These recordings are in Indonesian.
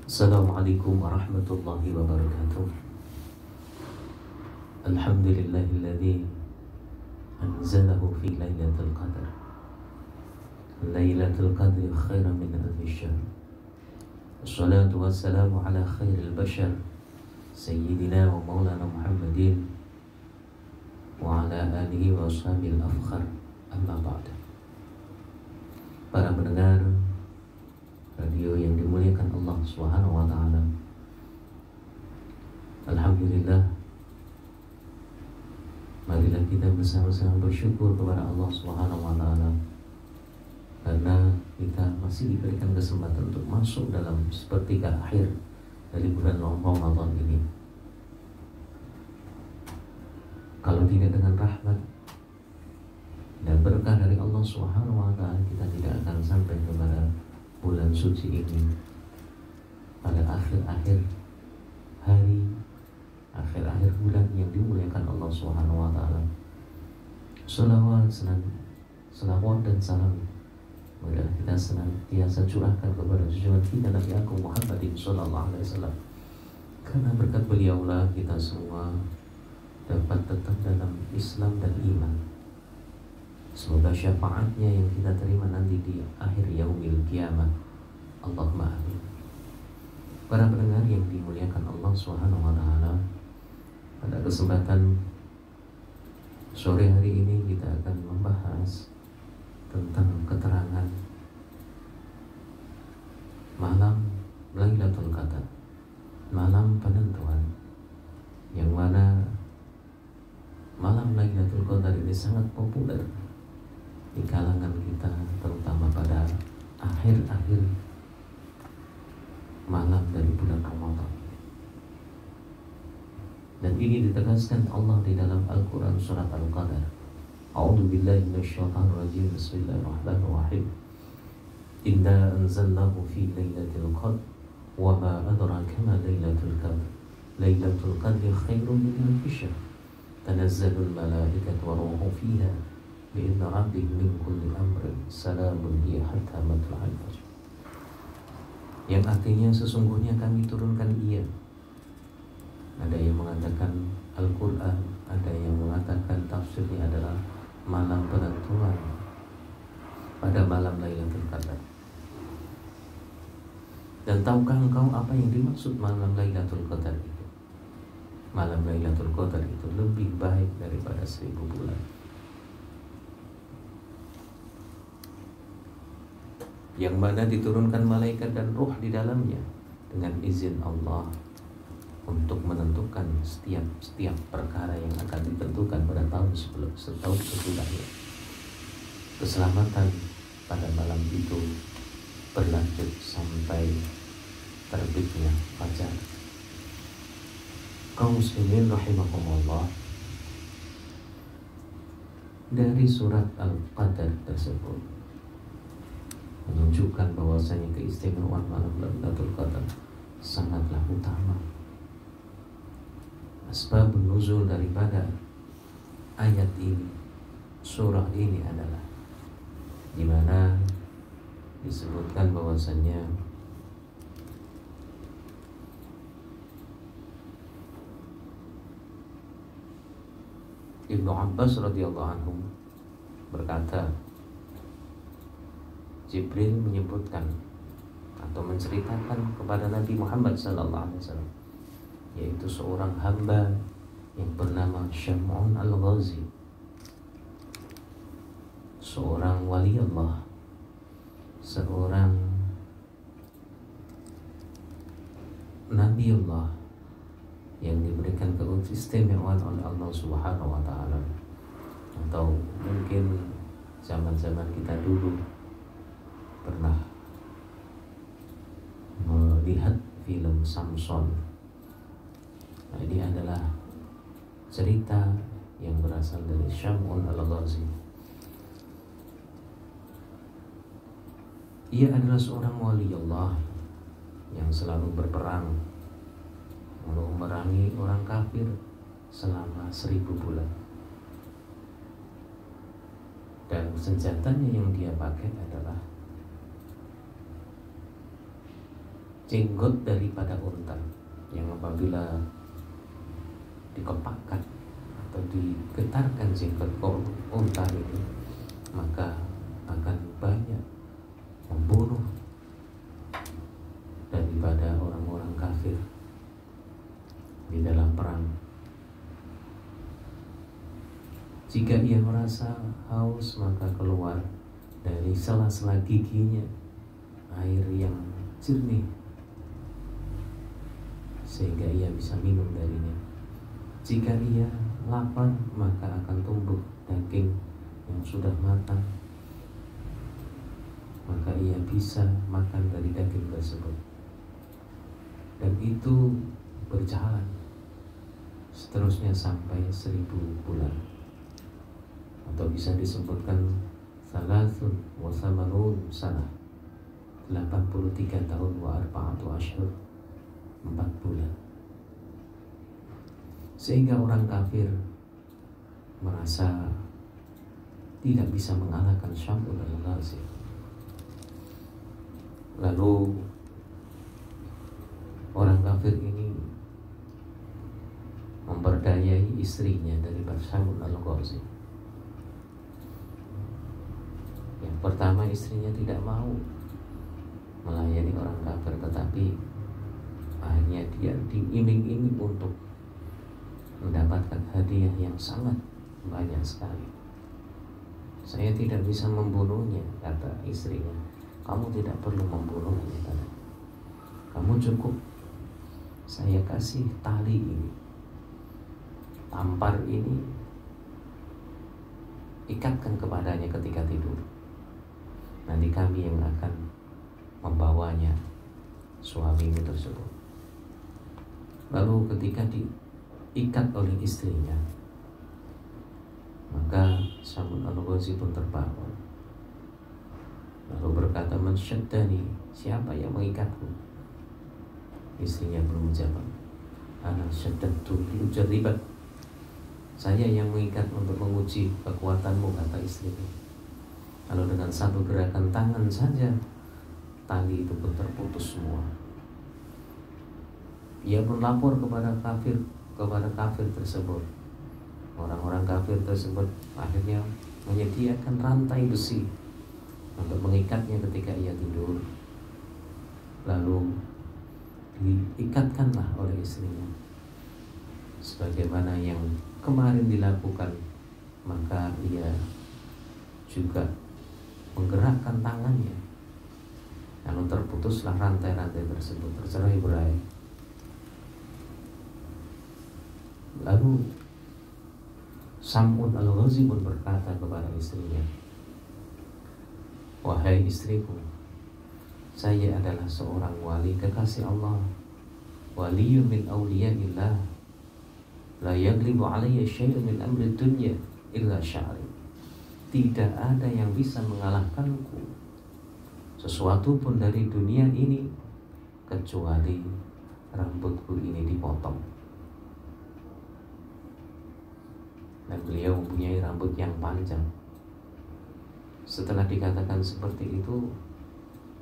Assalamualaikum warahmatullahi wabarakatuh. Alhamdulillahilladzi anzalahu fi lailatul qadar. Lailatul qadri khairan min alfi syahr. Wassalatu wassalamu ala khairil bashar Sayyidina wa maulana Muhammadin wa ala alihi wa ashabil afkhar. Amma ba'da. Para pendengar radio yang dimuliakan Allah Subhanahu wa taala. Alhamdulillah, marilah kita bersama-sama bersyukur kepada Allah Subhanahu wa taala karena kita masih diberikan kesempatan untuk masuk dalam sepertiga akhir dari bulan Ramadan ini. Kalau tidak dengan rahmat dan berkah dari Allah Subhanahu wa taala, kita tidak akan sampai kepada bulan suci ini pada akhir-akhir hari, akhir-akhir bulan yang dimuliakan Allah Subhanahu wa taala. Salawat dan salam marilah kita senantiasa curahkan kepada junjungan kita Nabi Agung Muhammadin sallallahu alaihi wasallam. Karena berkat beliaulah kita semua dapat tetap dalam Islam dan iman. Semoga syafaatnya yang kita terima nanti di akhir yaumil qiyamah. Allahumma amin. Para pendengar yang dimuliakan Allah Subhanahu wa taala, pada kesempatan sore hari ini kita akan membahas tentang keterangan malam Lailatul Qadar, malam penentuan, yang mana malam Lailatul Qadar ini sangat populer di kalangan kita, terutama pada akhir-akhir malam dari bulan Ramadan. Dan ini ditegaskan Allah di dalam Al-Quran surat Al-Qadar. A'udzu billahi minasyaitonir rajim. Bismillahirrahmanirrahim. Inna anzalnahu fi lailatul qadr wa ma adraka ma lailatul qadr. Lailatul qadri khairun min alfi syahr. Tanazzalul malaikatu wa ruhu fiha bi'idzni rabbihim min kulli amrin salamun hiya hatta matla'il fajr. Yang artinya sesungguhnya kami turunkan ia. Ada yang mengatakan Al-Quran, ada yang mengatakan tafsirnya adalah malam penentuan pada malam Lailatul Qadar. Dan tahukah engkau apa yang dimaksud malam Lailatul Qadar itu? Malam Lailatul Qadar itu lebih baik daripada 1000 bulan. Yang mana diturunkan malaikat dan ruh di dalamnya dengan izin Allah untuk menentukan setiap perkara yang akan ditentukan pada setahun sesudahnya. Keselamatan pada malam itu berlanjut sampai terbitnya fajar. Kaum muslimin rahimakumullah, dari surat Al-Qadar tersebut menunjukkan bahwasanya keistimewaan malam Lailatul Qadar sangatlah utama. Asbab nuzul daripada ayat ini, surah ini adalah di mana disebutkan bahwasanya Ibnu Abbas radhiyallahu anhu berkata, Jibril menyebutkan atau menceritakan kepada Nabi Muhammad sallallahu alaihi wasallam, yaitu seorang hamba yang bernama Syam'un Al-Ghazi, seorang wali Allah, seorang Nabi Allah yang diberikan keistimewaan oleh Allah Subhanahu wa taala. Atau mungkin zaman-zaman kita dulu pernah melihat film Samson. Nah, ini adalah cerita yang berasal dari Syam'un Al-Ghazi. Ia adalah seorang wali Allah yang selalu berperang memerangi orang kafir selama 1000 bulan. Dan senjatanya yang dia pakai adalah jenggot daripada unta yang apabila dikepakkan atau digetarkan jenggot unta ini, maka akan banyak membunuh daripada orang-orang kafir di dalam perang. Jika ia merasa haus, maka keluar dari sela-sela giginya air yang jernih sehingga ia bisa minum darinya. Jika ia lapar, maka akan tumbuh daging yang sudah matang, maka ia bisa makan dari daging tersebut. Dan itu berjalan seterusnya sampai 1000 bulan, atau bisa disebutkan salasun wa samanun sana, 83 tahun wa arba'atu asyhur, 4 bulan. Sehingga orang kafir merasa tidak bisa mengalahkan Syamul al-Ghazi. Lalu orang kafir ini memperdayai istrinya dari Syamul al-Ghazi. Yang pertama, istrinya tidak mau melayani orang kafir, tetapi akhirnya dia diiming-iming untuk mendapatkan hadiah yang sangat banyak sekali. Saya tidak bisa membunuhnya, kata istrinya. Kamu tidak perlu membunuhnya, kata. Kamu cukup saya kasih tali ini, tampar ini, ikatkan kepadanya ketika tidur. Nanti kami yang akan membawanya, suamimu tersebut. Lalu ketika diikat oleh istrinya, maka Syamul al-Ghazi pun terbangun, lalu berkata, "Man syaddani, siapa yang mengikatku?" Istrinya belum menjawab. "Ana syaddatu liujarribat, saya yang mengikat untuk menguji kekuatanmu," kata istrinya. Lalu dengan satu gerakan tangan saja, tali itu pun terputus semua. Ia pun lapor kepada kafir tersebut. Orang-orang kafir tersebut akhirnya menyediakan rantai besi untuk mengikatnya ketika ia tidur. Lalu diikatkanlah oleh istrinya sebagaimana yang kemarin dilakukan. Maka ia juga menggerakkan tangannya, lalu terputuslah rantai-rantai tersebut, tercerai-berai. Lalu Syamul al-Ghazi pun berkata kepada istrinya, "Wahai istriku, saya adalah seorang wali kekasih Allah, waliyun min awliyaillah, la yaglibu alayya syai'un min amri dunya illa sya'ri." Tidak ada yang bisa mengalahkanku sesuatu pun dari dunia ini kecuali rambutku ini dipotong. Dan beliau mempunyai rambut yang panjang. Setelah dikatakan seperti itu,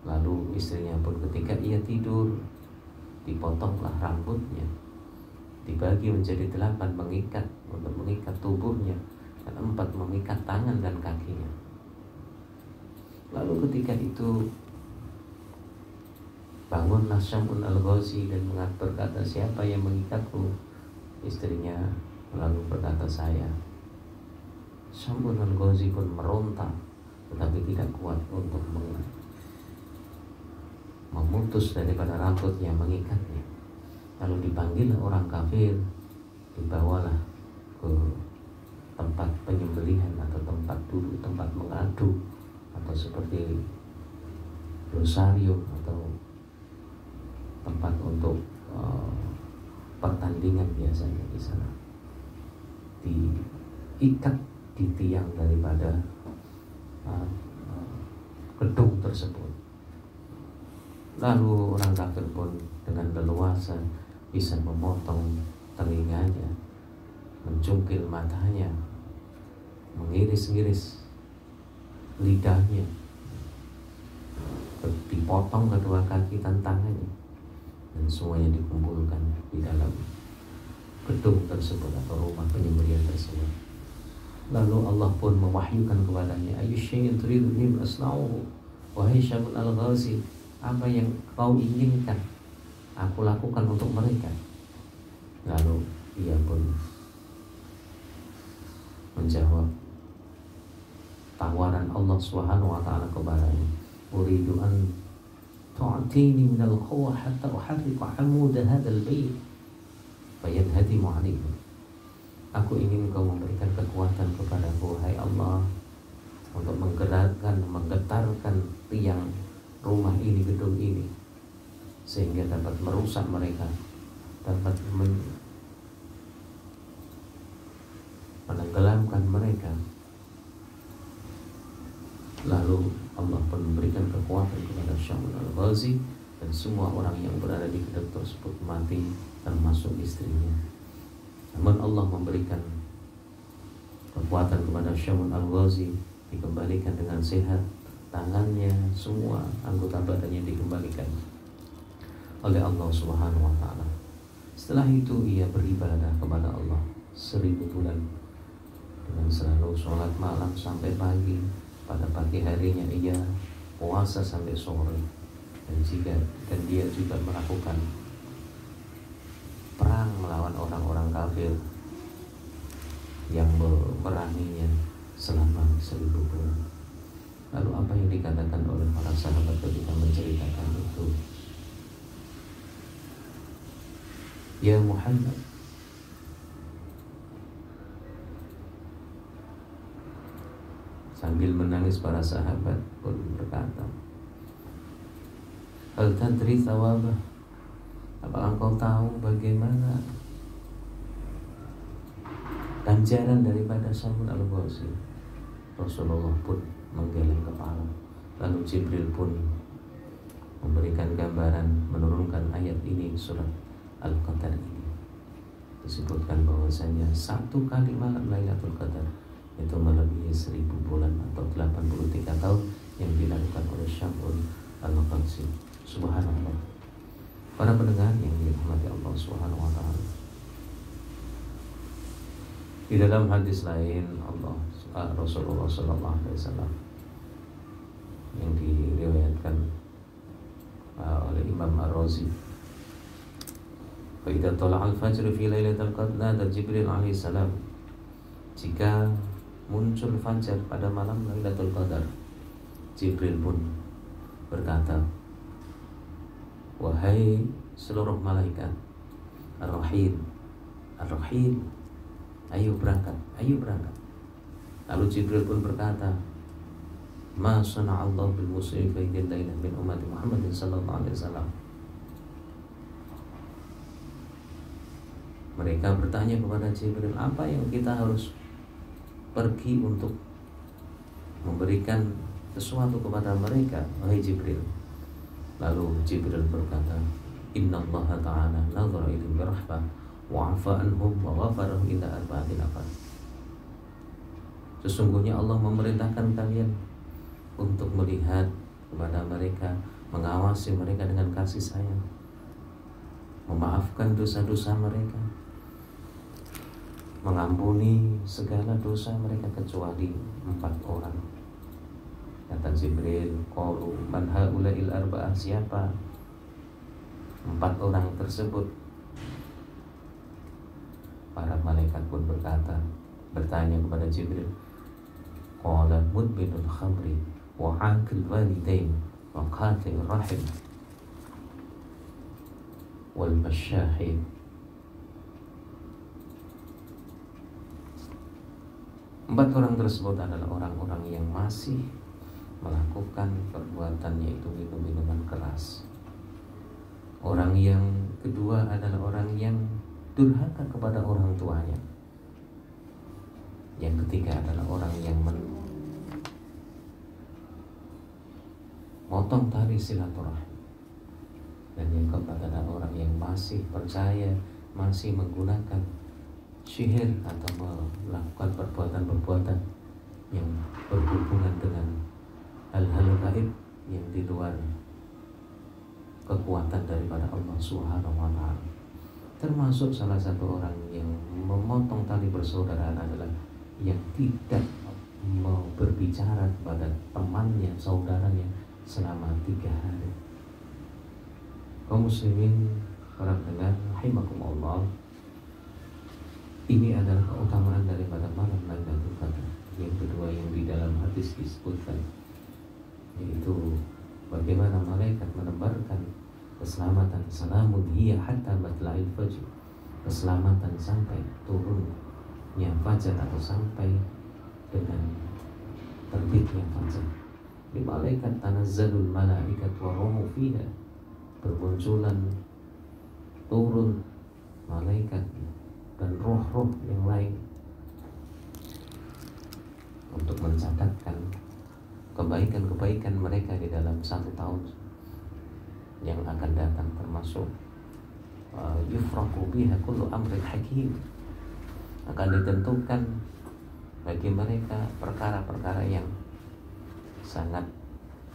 lalu istrinya pun ketika ia tidur, dipotonglah rambutnya, dibagi menjadi 8 mengikat untuk mengikat tubuhnya, dan 4 mengikat tangan dan kakinya. Lalu ketika itu bangunlah Syamul al-Ghazi dan berkata, "Siapa yang mengikatku?" Istrinya lalu berkata, "Saya." Syamul al-Ghazi pun meronta, tetapi tidak kuat untuk memutus daripada rambut yang mengikatnya. Lalu dipanggil orang kafir, dibawalah ke tempat penyembelihan atau tempat duduk, tempat mengadu, atau seperti rosario atau tempat untuk pertandingan biasanya di sana. Diikat di tiang daripada gedung tersebut. Lalu orang kafir pun dengan leluasa bisa memotong telinganya, mencungkil matanya, mengiris-iris lidahnya, dipotong kedua kaki dan tangannya. dan semuanya dikumpulkan di dalam gedung tersebut atau rumah penyembelihan tersebut. Lalu Allah pun mewahyukan kepadanya, ayu syai'in turidu an asna'uhu, wahai Syamun al-Ghazi, apa yang kau inginkan aku lakukan untuk mereka. Lalu ia pun menjawab tawaran Allah Subhanahu wa taala kepadanya, uridu an tu'tini minal quwwah hatta uharriqa amuda hadzal bait fayadhadimu alayhi. Aku ingin kau memberikan kekuatan kepadaku, hai Allah, untuk menggerakkan, menggetarkan tiang rumah ini, gedung ini, sehingga dapat merusak mereka, dapat menenggelamkan mereka. Lalu Allah pun memberikan kekuatan kepada Syamun al-Ghazi, dan semua orang yang berada di gedung tersebut mati, termasuk istrinya. Namun Allah memberikan kekuatan kepada Syamun al-Ghazi, dikembalikan dengan sehat, tangannya, semua anggota badannya dikembalikan oleh Allah Subhanahu wa taala. Setelah itu ia beribadah kepada Allah 1000 bulan dengan selalu sholat malam sampai pagi. Pada pagi harinya ia puasa sampai sore, dan dia juga melakukan perang melawan orang-orang kafir yang memeranginya selama 1000 bulan. Lalu apa yang dikatakan oleh para sahabat ketika menceritakan itu? Ya Muhammad, sambil menangis para sahabat pun berkata, hal tadri thawabah, apakah engkau tahu bagaimana ganjaran daripada Syamun al-Ghazi? Rasulullah pun menggeleng kepala. Lalu Jibril pun memberikan gambaran, menurunkan ayat ini, surat Al-Qadar ini. Disebutkan bahwasanya 1 kali malam Lailatul Qadar itu melebihi 1000 bulan atau 83 tahun yang dilakukan oleh Syamun al-Ghazi. Subhanallah. Para pendengar yang dirahmati Allah Subhanahu wa taala, di dalam hadis lain Rasulullah sallallahu alaihi wasallam yang diriwayatkan oleh Imam Ar-Razi, fa idza tala'al fajr fi lailatul qadr nada Jibril alaihi salam, jika muncul fajar pada malam Lailatul Qadar, Jibril pun berkata, wahai seluruh malaikat Ar-Rahil, Ar-Rahil, ayo berangkat, ayo berangkat. Lalu Jibril pun berkata, ma sana'allahu bil muslimin fi lailatin min ummati Muhammadin sallallahu alaihi wasallam. Mereka bertanya kepada Jibril, apa yang kita harus pergi untuk memberikan sesuatu kepada mereka, wahai Jibril? Lalu Jibril berkata, innallaha ta'ala nazara ilaihim birahmah wa 'afa anhum wa ghafara ila arba'ati nafar. Sesungguhnya Allah memerintahkan kalian untuk melihat kepada mereka, mengawasi mereka dengan kasih sayang, memaafkan dosa-dosa mereka, mengampuni segala dosa mereka kecuali 4 orang. Kata Jibril, qalu man haula'il arba'ah, siapa 4 orang tersebut? Para malaikat pun bertanya kepada Jibril, qala mudminul khamri wa 'aqil walidain wa qatil rahim wal masyahid. Empat orang tersebut adalah orang-orang yang masih melakukan perbuatan, yaitu minum minuman keras. Orang yang kedua adalah orang yang durhaka kepada orang tuanya. Yang ketiga adalah orang yang memotong tali silaturahmi. Dan yang keempat adalah orang yang masih percaya, masih menggunakan sihir atau melakukan perbuatan-perbuatan yang berhubungan dengan hal-hal gaib yang di luar kekuatan daripada Allah Subhanahu wa Ta'ala. Termasuk salah satu orang yang memotong tali persaudaraan adalah yang tidak mau berbicara kepada temannya, saudaranya selama 3 hari. Kaum muslimin, para pendengar rahimakumullah, ini adalah keutamaan daripada malam Lailatul Qadar. Yang kedua yang di dalam hadis disebutkan, yaitu bagaimana malaikat menebarkan keselamatan, salamun hiya hatta matla'il fajr, keselamatan sampai turunnya fajar atau sampai dengan terbitnya fajar. Di malaikat tanazzalul malaikat wa ruhu fiha, bermunculan turun malaikat dan roh-roh yang lain untuk mencatatkan kebaikan-kebaikan mereka di dalam 1 tahun yang akan datang, termasuk yufraqu biha kullu amrin hakim, akan ditentukan bagi mereka perkara-perkara yang sangat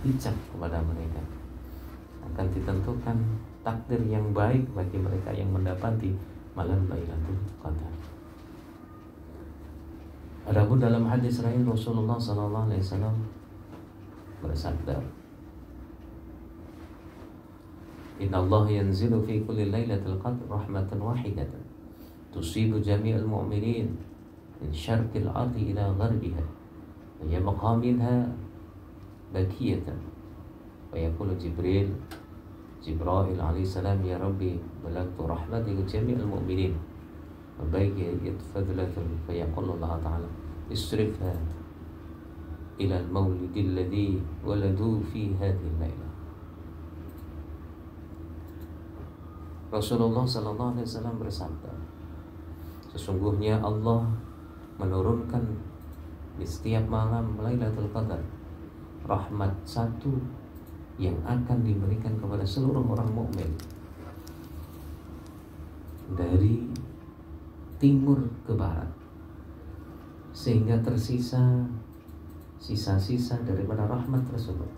bijak kepada mereka, akan ditentukan takdir yang baik bagi mereka yang mendapati malam Lailatul Qadar. Adapun dalam hadis lain Rasulullah SAW bersabda, Inna Allah yanzilu fi kulli lailatul qadr rahmatan wahidatan tusibu jami'al mu'minin min syarqil ardi ila gharbiha wa yabqa minha bakiyatan wa yaqulu Jibril alaihi salam ya Rabbi balagtu rahmati li jami'al mu'minin wa bayyat fadlatun fa yaqulu Allah ta'ala isrifha ila al-maulidil ladzi waladu fi hadhihi al-lailah. Rasulullah sallallahu alaihi wasallam bersabda, sesungguhnya Allah menurunkan di setiap malam Lailatul Qadar rahmat satu yang akan diberikan kepada seluruh orang mukmin dari timur ke barat, sehingga tersisa sisa-sisa daripada rahmat tersebut.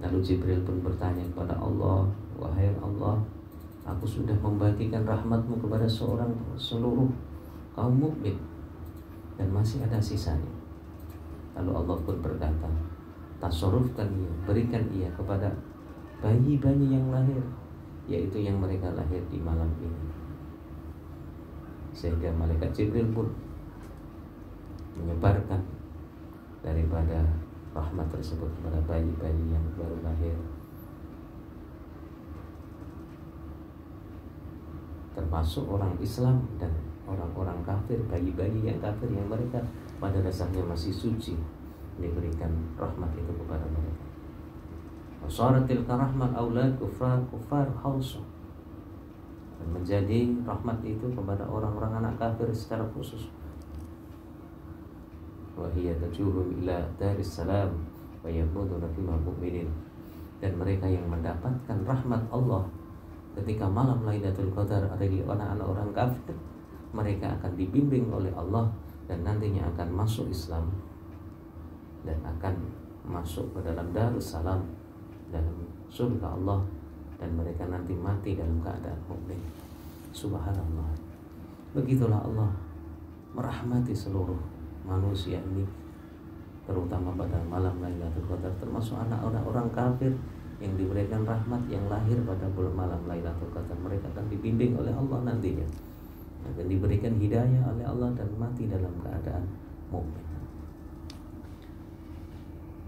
Lalu Jibril pun bertanya kepada Allah, wahai Allah, aku sudah membagikan rahmatmu kepada seluruh kaum mukmin dan masih ada sisanya. Lalu Allah pun berkata, tasarrufkan ia, berikan ia kepada bayi-bayi yang lahir, yaitu yang mereka lahir di malam ini. Sehingga malaikat Jibril pun menyebarkan daripada rahmat tersebut kepada bayi-bayi yang baru lahir, termasuk orang Islam dan orang-orang kafir, bayi-bayi yang kafir yang mereka pada dasarnya masih suci, diberikan rahmat itu kepada mereka. Wasaratil karahmat aulad kufar hausa, dan menjadi rahmat itu kepada orang-orang anak kafir secara khusus. Wa hiya tajuhum ila daris salam wa yamuduna fil mu'minin, dan mereka yang mendapatkan rahmat Allah ketika malam Lailatul Qadar dari anak-anak orang kafir, mereka akan dibimbing oleh Allah dan nantinya akan masuk Islam dan akan masuk ke dalam Darussalam, dalam surga Allah, dan mereka nanti mati dalam keadaan mukmin. Subhanallah. Begitulah Allah merahmati seluruh manusia ini, terutama pada malam Lailatul Qadar, termasuk anak-anak orang kafir yang diberikan rahmat yang lahir pada bulan malam Lailatul Qadar. Mereka akan dibimbing oleh Allah nantinya, akan diberikan hidayah oleh Allah dan mati dalam keadaan mukmin.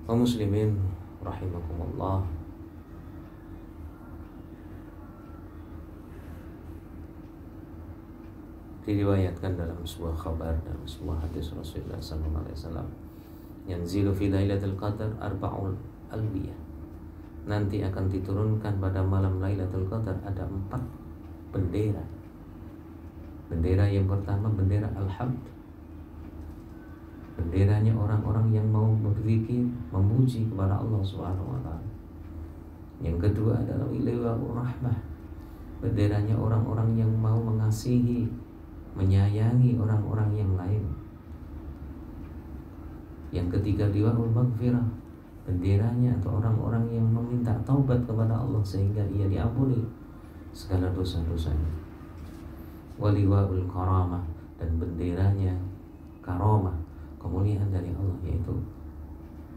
Kaum muslimin rahimakumullah, diriwayatkan dalam sebuah kabar, dalam sebuah hadis Rasulullah SAW, yanzilu fi lailatul qadar arba'ul alwiyah, nanti akan diturunkan pada malam Lailatul Qadar ada 4 bendera. Bendera yang pertama bendera Al-Hamd, benderanya orang-orang yang mau berzikir, memuji kepada Allah Subhanahu wa Ta'ala. Yang kedua adalah Liwa'ur Rahmah, benderanya orang-orang yang mau mengasihi, menyayangi orang-orang yang lain. Yang ketiga Liwa'ul Maghfirah, benderanya atau orang-orang yang meminta taubat kepada Allah sehingga ia diampuni segala dosa-dosanya. Waliwaul karamah, dan benderanya karamah, kemuliaan dari Allah, yaitu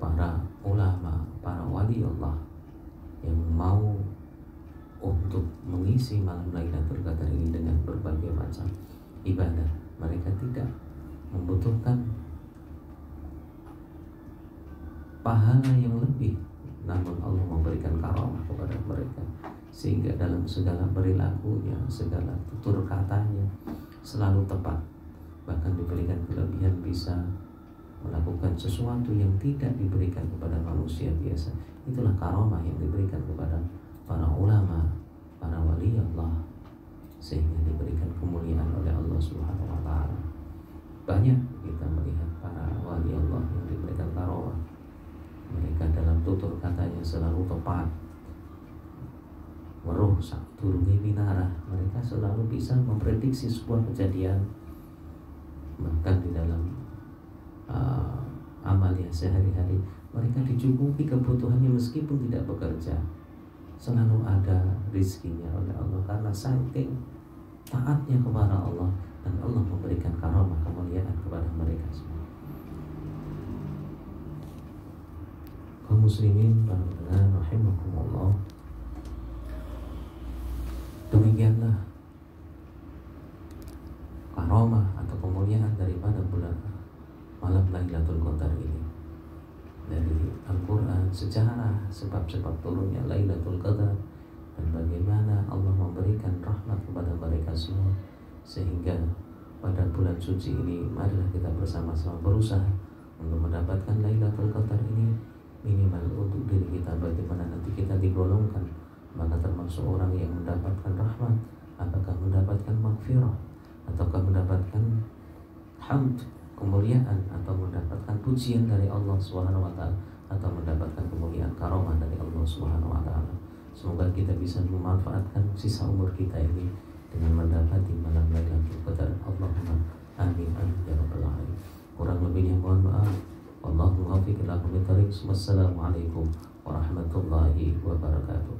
para ulama, para wali Allah yang mau untuk mengisi malam Lailatul Qadar ini dengan berbagai macam ibadah. Mereka tidak membutuhkan pahala yang lebih, namun Allah memberikan karamah kepada mereka, sehingga dalam segala perilakunya, segala tutur katanya selalu tepat. Bahkan diberikan kelebihan bisa melakukan sesuatu yang tidak diberikan kepada manusia biasa. Itulah karamah yang diberikan kepada para ulama, para wali Allah, sehingga diberikan kemuliaan oleh Allah Subhanahu wa taala. Banyak kita melihat para wali Allah yang diberikan karamah. Mereka dalam tutur katanya selalu tepat. Weruh sak durunge winarah, mereka selalu bisa memprediksi sebuah kejadian. Bahkan di dalam amalnya sehari-hari, mereka dicukupi kebutuhannya meskipun tidak bekerja. Selalu ada rizkinya oleh Allah karena saking taatnya kepada Allah, dan Allah memberikan karamah kemuliaan kepada mereka semua. Kaum muslimin rahimakumullah, demikianlah karamah atau kemuliaan daripada bulan malam Lailatul Qadar ini. Dari Al-Quran, sejarah sebab-sebab turunnya Lailatul Qadar, dan bagaimana Allah memberikan rahmat kepada mereka semua, sehingga pada bulan suci ini marilah kita bersama-sama berusaha untuk mendapatkan Lailatul Qadar ini, minimal untuk diri kita. Bagaimana nanti kita digolongkan, maka termasuk orang yang mendapatkan rahmat, apakah mendapatkan maghfirah, ataukah mendapatkan hamd, kemuliaan, atau mendapatkan pujian dari Allah Subhanahu wa taala, atau mendapatkan kemuliaan karamah dari Allah Subhanahu wa taala. Semoga kita bisa memanfaatkan sisa umur kita ini dengan mendapati malam Lailatul Qadar. Allahumma amin amin ya rabbal alamin. Kurang lebihnya mohon maaf. Wallahu muwaffiq ila aqwamit thoriq. Wassalamualaikum warahmatullahi wabarakatuh.